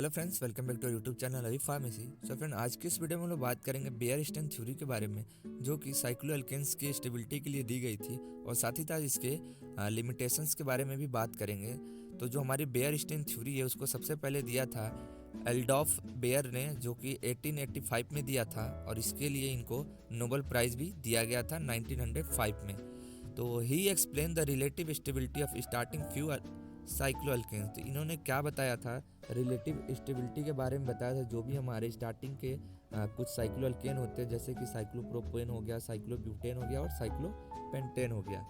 Hello friends, welcome back to YouTube channel Abhi pharmacy. So friend, आज की इस video में हम लोग बात करेंगे बेयर स्टेन थ्योरी के बारे में, जो कि साइक्लोएल्केन्स की स्टेबिलिटी के लिए दी गई थी, और साथ ही साथ इसके लिमिटेशंस के बारे में भी बात करेंगे। तो जो हमारी बेयर स्टेन थ्योरी है उसको सबसे पहले दिया था एल्डॉफ बेयर ने, जो कि 1885 में दिया था, और इसके लिए इनको नोबेल प्राइज़ भी दिया गया था 1905 में। तो he explain the relative stability of starting few cycloalkanes. तो इन्होंने क्या बताया था, रिलेटिव स्टेबिलिटी के बारे में बताया था। जो भी हमारे स्टार्टिंग के कुछ साइक्लोएल्केन होते हैं, जैसे कि साइक्लोप्रोपेन हो गया, साइक्लोब्यूटेन हो गया और साइक्लोपेंटेन हो गया।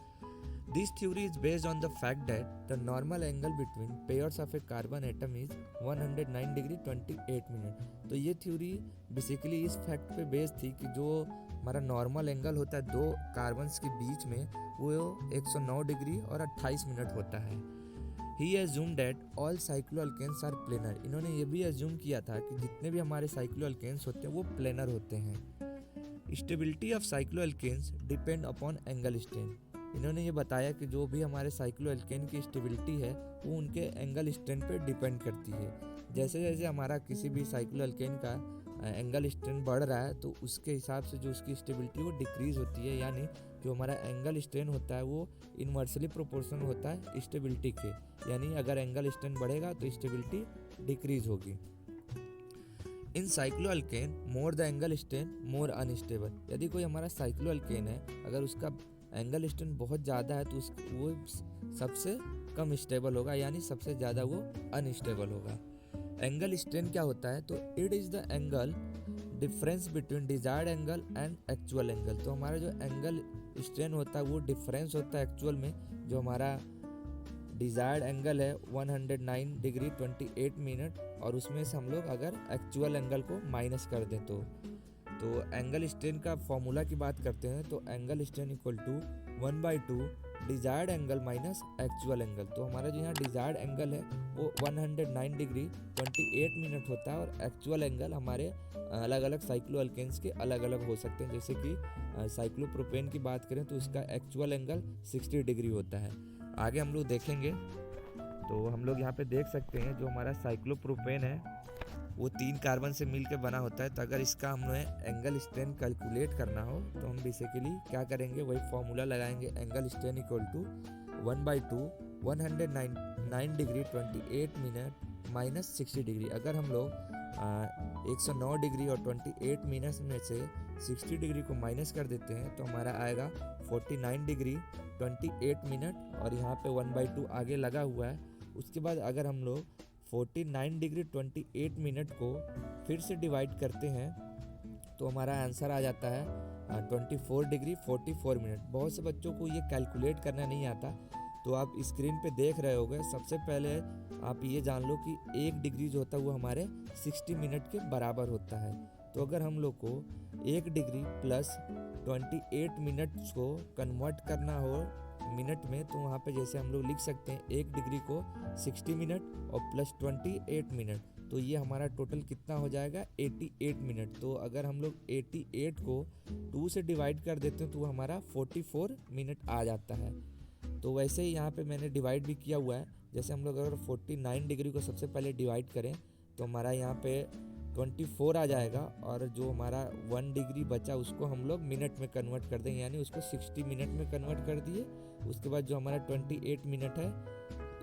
This theory is based on the fact that the normal angle between pairs of A carbon atom is 109 degree 28 minute. तो ये थ्योरी बेसिकली इस फैक्ट पे बेस्ड थी कि जो हमारा नॉर्मल एंगल होता है दो कार्बन्स के बीच में, वो 109 डिग्री और 28 मिनट होता है। He assumed that all cycloalkanes are planar। इन्होंने ये भी एज्यूम किया था कि जितने भी हमारे साइक्लोअल्केन्स होते हैं वो प्लेनर होते हैं। Stability of cycloalkanes depend upon angle strain. इन्होंने ये बताया कि जो भी हमारे साइक्लोअल्केन की स्टेबिलिटी है वो उनके एंगल स्ट्रेन पर डिपेंड करती है। जैसे जैसे हमारा किसी भी साइक्लोअल्केन का एंगल स्ट्रेन बढ़ रहा है तो उसके हिसाब से जो उसकी स्टेबिलिटी वो डिक्रीज होती है, यानी जो हमारा एंगल स्ट्रेन होता है वो इन्वर्सली प्रोपोर्शनल होता है स्टेबिलिटी के। यानी अगर एंगल स्ट्रेन बढ़ेगा तो स्टेबिलिटी डिक्रीज होगी। In cycloalkane more the angle strain more unstable. यदि कोई हमारा साइक्लोअल्केन है, अगर उसका एंगल स्ट्रेन बहुत ज़्यादा है तो वो सबसे कम स्टेबल होगा, यानी सबसे ज़्यादा वो अनस्टेबल होगा। एंगल स्ट्रेन क्या होता है, तो it is the angle difference between desired angle and actual angle. तो हमारा जो एंगल स्ट्रेन होता है वो डिफरेंस होता है एक्चुअल में। जो हमारा डिजायर्ड एंगल है 109 डिग्री 28 मिनट, और उसमें से हम लोग अगर एक्चुअल एंगल को माइनस कर दें तो एंगल स्ट्रेन का फॉर्मूला की बात करते हैं, तो angle strain equal to 1/2 desired angle minus actual angle. तो हमारा जो यहाँ डिजायर्ड एंगल है वो 109 डिग्री 28 मिनट होता है, और एक्चुअल एंगल हमारे अलग अलग साइक्लोअल्केन्स के अलग अलग हो सकते हैं। जैसे कि साइक्लोप्रोपेन की बात करें तो उसका एक्चुअल एंगल 60 डिग्री होता है। आगे हम लोग देखेंगे तो हम लोग यहाँ पे देख सकते हैं जो हमारा साइक्लोप्रोपेन है वो 3 कार्बन से मिलकर बना होता है। तो अगर इसका हमें एंगल स्ट्रेन कैलकुलेट करना हो तो हम बेसिकली क्या करेंगे, वही फॉर्मूला लगाएंगे, angle strain equal to 1/2 109 degree 28 minute minus 60 degree. अगर हम लोग 109 डिग्री और 28 मिनट में से 60 डिग्री को माइनस कर देते हैं तो हमारा आएगा 49 डिग्री 28 मिनट, और यहाँ पे 1/2 आगे लगा हुआ है। उसके बाद अगर हम लोग 49 डिग्री 28 मिनट को फिर से डिवाइड करते हैं तो हमारा आंसर आ जाता है 24 डिग्री 44 मिनट। बहुत से बच्चों को ये कैलकुलेट करना नहीं आता, तो आप स्क्रीन पे देख रहे होगे। सबसे पहले आप ये जान लो कि 1 डिग्री जो होता है वो हमारे 60 मिनट के बराबर होता है। तो अगर हम लोग को 1 डिग्री प्लस 28 मिनट्स को कन्वर्ट करना हो मिनट में, तो वहाँ पे जैसे हम लोग लिख सकते हैं 1 डिग्री को 60 मिनट और प्लस 28 मिनट, तो ये हमारा टोटल कितना हो जाएगा 88 मिनट। तो अगर हम लोग 88 को 2 से डिवाइड कर देते हैं तो हमारा 44 मिनट आ जाता है। तो वैसे ही यहाँ पे मैंने डिवाइड भी किया हुआ है। जैसे हम लोग अगर 49 डिग्री को सबसे पहले डिवाइड करें तो हमारा यहाँ पे 24 आ जाएगा, और जो हमारा 1 डिग्री बचा उसको हम लोग मिनट में कन्वर्ट कर देंगे, यानी उसको 60 मिनट में कन्वर्ट कर दिए। उसके बाद जो हमारा 28 मिनट है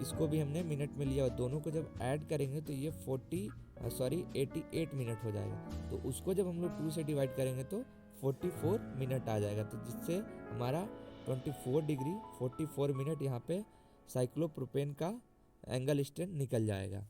इसको भी हमने मिनट में लिया, और दोनों को जब ऐड करेंगे तो ये 88 मिनट हो जाएगा। तो उसको जब हम लोग 2 से डिवाइड करेंगे तो 44 मिनट आ जाएगा, तो जिससे हमारा 24 डिग्री 44 मिनट यहाँ पे साइक्लोप्रोपेन का एंगल स्ट्रेन निकल जाएगा।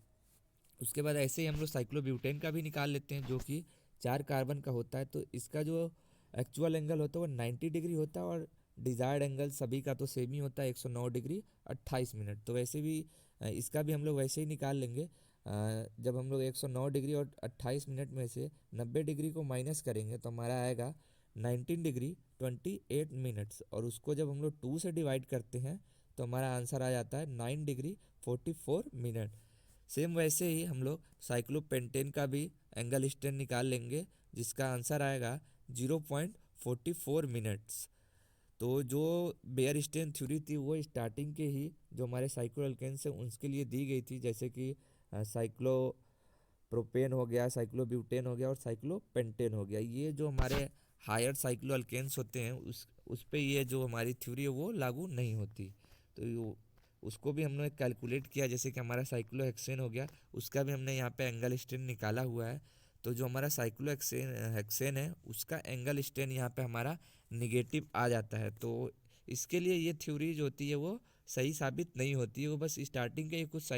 उसके बाद ऐसे ही हम लोग साइक्लोब्यूटेन का भी निकाल लेते हैं, जो कि 4 कार्बन का होता है। तो इसका जो एक्चुअल एंगल होता है वो 90 डिग्री होता है, और डिजायर्ड एंगल सभी का तो सेम ही होता है 109 डिग्री 28 मिनट। तो वैसे भी इसका भी हम लोग वैसे ही निकाल लेंगे। जब हम लोग 109 डिग्री और 28 मिनट में से 90 डिग्री को माइनस करेंगे तो हमारा आएगा 19 डिग्री 28 मिनट्स, और उसको जब हम लोग 2 से डिवाइड करते हैं तो हमारा आंसर आ जाता है 9 डिग्री 44 मिनट। सेम वैसे ही हम लोग साइक्लोपेंटेन का भी एंगल स्ट्रेन निकाल लेंगे, जिसका आंसर आएगा 0.44 मिनट्स। तो जो बेयर स्टेन थ्योरी थी वो स्टार्टिंग के ही जो हमारे साइक्लोअल्केन्स हैं उनके लिए दी गई थी, जैसे कि साइक्लो प्रोपेन हो गया, साइक्लोब्यूटेन हो गया और साइक्लोपेंटेन हो गया। ये जो हमारे हायर साइक्लो अल्केन्स होते हैं उस पे ये जो हमारी थ्योरी है वो लागू नहीं होती। तो उसको भी हमने कैलकुलेट किया, जैसे कि हमारा साइक्लोहेक्सेन हो गया, उसका भी हमने यहाँ पे एंगल स्ट्रेन निकाला हुआ है। तो जो हमारा साइक्लोहेक्सेन है उसका एंगल स्ट्रेन यहाँ पे हमारा निगेटिव आ जाता है। तो इसके लिए ये थ्योरी जो होती है वो सही साबित नहीं होती है, वो बस स्टार्टिंग के ही कुछ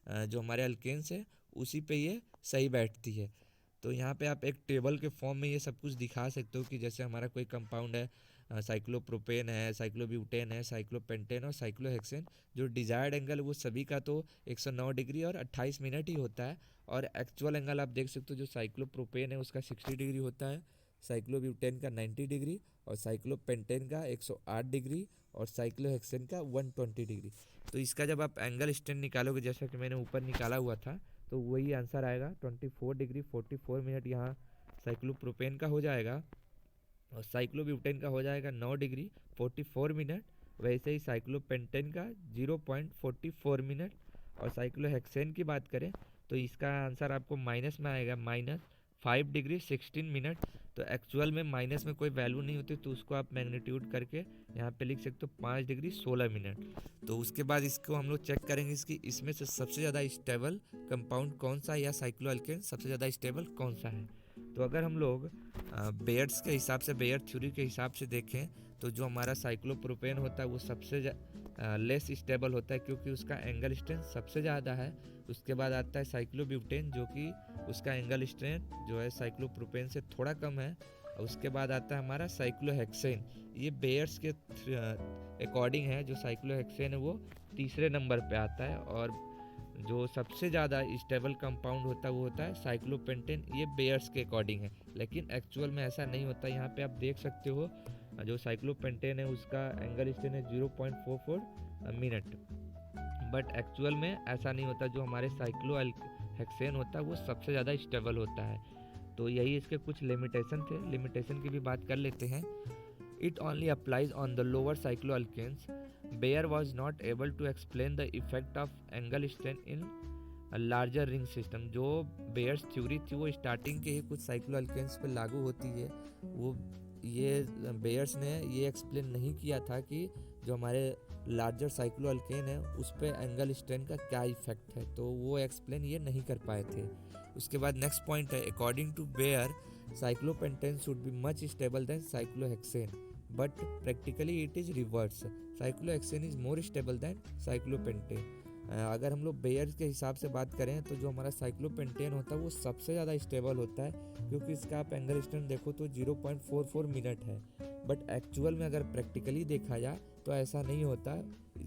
जो हमारे अल्केन्स है उसी पे ये सही बैठती है। तो यहाँ पे आप एक टेबल के फॉर्म में ये सब कुछ दिखा सकते हो कि जैसे हमारा कोई कंपाउंड है, साइक्लोप्रोपेन है, साइक्लोब्यूटेन है, साइक्लोपेंटेन और साइक्लोहेक्सेन, जो डिजायर्ड एंगल वो सभी का तो 109 डिग्री और 28 मिनट ही होता है। और एक्चुअल एंगल आप देख सकते हो, जो साइक्लोप्रोपेन है उसका 60 डिग्री होता है, साइक्लोब्यूटेन का 90 डिग्री और साइक्लोपेंटेन का 108 डिग्री और साइक्लोहेक्सेन का 120 डिग्री। तो इसका जब आप एंगल स्ट्रेन निकालोगे जैसा कि मैंने ऊपर निकाला हुआ था, तो वही आंसर आएगा 24 डिग्री 44 मिनट यहाँ साइक्लोप्रोपेन का हो जाएगा और साइक्लोब्यूटेन का हो जाएगा 9 डिग्री 44 मिनट। वैसे ही साइक्लोपेंटेन का 0.44 मिनट। और साइक्लोहेक्सेन की बात करें तो इसका आंसर आपको माइनस में आएगा, -5 डिग्री 16 मिनट। तो एक्चुअल में माइनस में कोई वैल्यू नहीं होती, तो उसको आप मैग्नीट्यूड करके यहाँ पे लिख सकते हो 5 डिग्री 16 मिनट। तो उसके बाद इसको हम लोग चेक करेंगे इसकी इसमें से सबसे ज़्यादा स्टेबल कंपाउंड कौन सा है या साइक्लोअल्केन सबसे ज़्यादा स्टेबल कौन सा है। तो अगर हम लोग बेयर्स के हिसाब से, बेयर थ्योरी के हिसाब से देखें तो जो हमारा साइक्लोप्रोपेन होता है वो सबसे लेस स्टेबल होता है क्योंकि उसका एंगल स्ट्रेंथ सबसे ज़्यादा है। उसके बाद आता है साइक्लोब्यूटेन जो कि उसका एंगल स्ट्रेंथ जो है साइक्लोप्रोपेन से थोड़ा कम है। और उसके बाद आता है हमारा साइक्लोहेक्सेन। ये बेयर्स के अकॉर्डिंग है, जो साइक्लोहेक्सेन है वो तीसरे नंबर पे आता है। और जो सबसे ज़्यादा स्टेबल कंपाउंड होता है वो होता है साइक्लोपेंटेन, ये बेयर्स के अकॉर्डिंग है। लेकिन एक्चुअल में ऐसा नहीं होता। यहाँ पे आप देख सकते हो जो साइक्लोपेंटेन है उसका एंगल स्ट्रेन है 0.44 मिनट, बट एक्चुअल में ऐसा नहीं होता। जो हमारे साइक्लोहेक्सेन होता है वो सबसे ज़्यादा स्टेबल होता है। तो यही इसके कुछ लिमिटेशन थे, लिमिटेशन की भी बात कर लेते हैं। It only applies on the lower cycloalkanes. Bayer was not able to explain the effect of angle strain in a larger ring system. जो बेयर्स थ्योरी थी वो स्टार्टिंग के ही कुछ साइक्लोअल्केन्स पे लागू होती है। वो ये बेयर्स ने ये एक्सप्लेन नहीं किया था कि जो हमारे लार्जर साइक्लोअल्केन है उस पे एंगल स्ट्रेन का क्या इफेक्ट है, तो वो एक्सप्लेन ये नहीं कर पाए थे। उसके बाद नेक्स्ट पॉइंट है, according to Baeyer cyclopentane should be much stable than cyclohexane, but practically it is reverse. Cyclohexane is more stable than cyclopentane. अगर हम लोग बेयर के हिसाब से बात करें तो जो हमारा साइक्लोपेंटेन होता है वो सबसे ज़्यादा स्टेबल होता है क्योंकि इसका आप एंगल स्ट्रेन देखो तो 0.44 मिनट है। बट एक्चुअल में अगर प्रैक्टिकली देखा जाए तो ऐसा नहीं होता,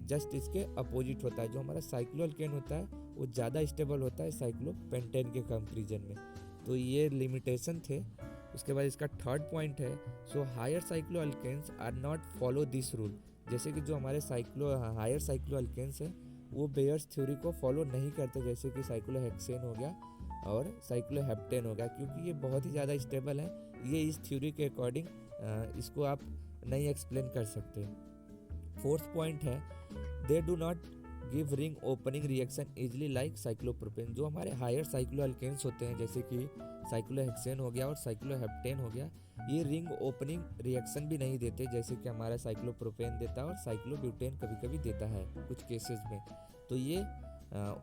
जस्ट इसके अपोजिट होता है। जो हमारा साइक्लोअल्केन होता है वो ज़्यादा स्टेबल होता है साइक्लोपेंटेन के कंपेरिजन में। तो ये लिमिटेशन थे। उसके बाद इसका थर्ड पॉइंट है, so higher cycloalkanes are not follow this rule. जैसे कि जो हमारे हायर साइक्लोअल्केन्स हैं वो बेयर्स थ्योरी को फॉलो नहीं करते, जैसे कि साइक्लोहेक्सेन हो गया और साइक्लोहेप्टेन हो गया, क्योंकि ये बहुत ही ज़्यादा स्टेबल है। ये इस थ्योरी के अकॉर्डिंग इसको आप नहीं एक्सप्लेन कर सकते। फोर्थ पॉइंट है, they do not give ring opening reaction easily like cyclopropane. जो हमारे हायर साइक्लोअल्केन्स होते हैं जैसे कि साइक्लोहेक्सेन हो गया और साइक्लोहेप्टेन हो गया, ये रिंग ओपनिंग रिएक्शन भी नहीं देते जैसे कि हमारा साइक्लोप्रोपेन देता है और साइक्लोब्यूटेन कभी कभी देता है कुछ केसेस में। तो ये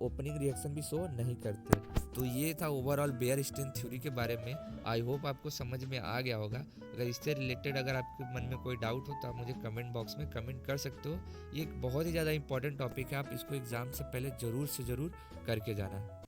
ओपनिंग रिएक्शन भी शो नहीं करते। तो ये था ओवरऑल बेयर स्टेन थ्योरी के बारे में। आई होप आपको समझ में आ गया होगा। अगर इससे रिलेटेड अगर आपके मन में कोई डाउट हो तो आप मुझे कमेंट बॉक्स में कमेंट कर सकते हो। ये एक बहुत ही ज़्यादा इंपॉर्टेंट टॉपिक है, आप इसको एग्ज़ाम से पहले ज़रूर से ज़रूर करके जाना।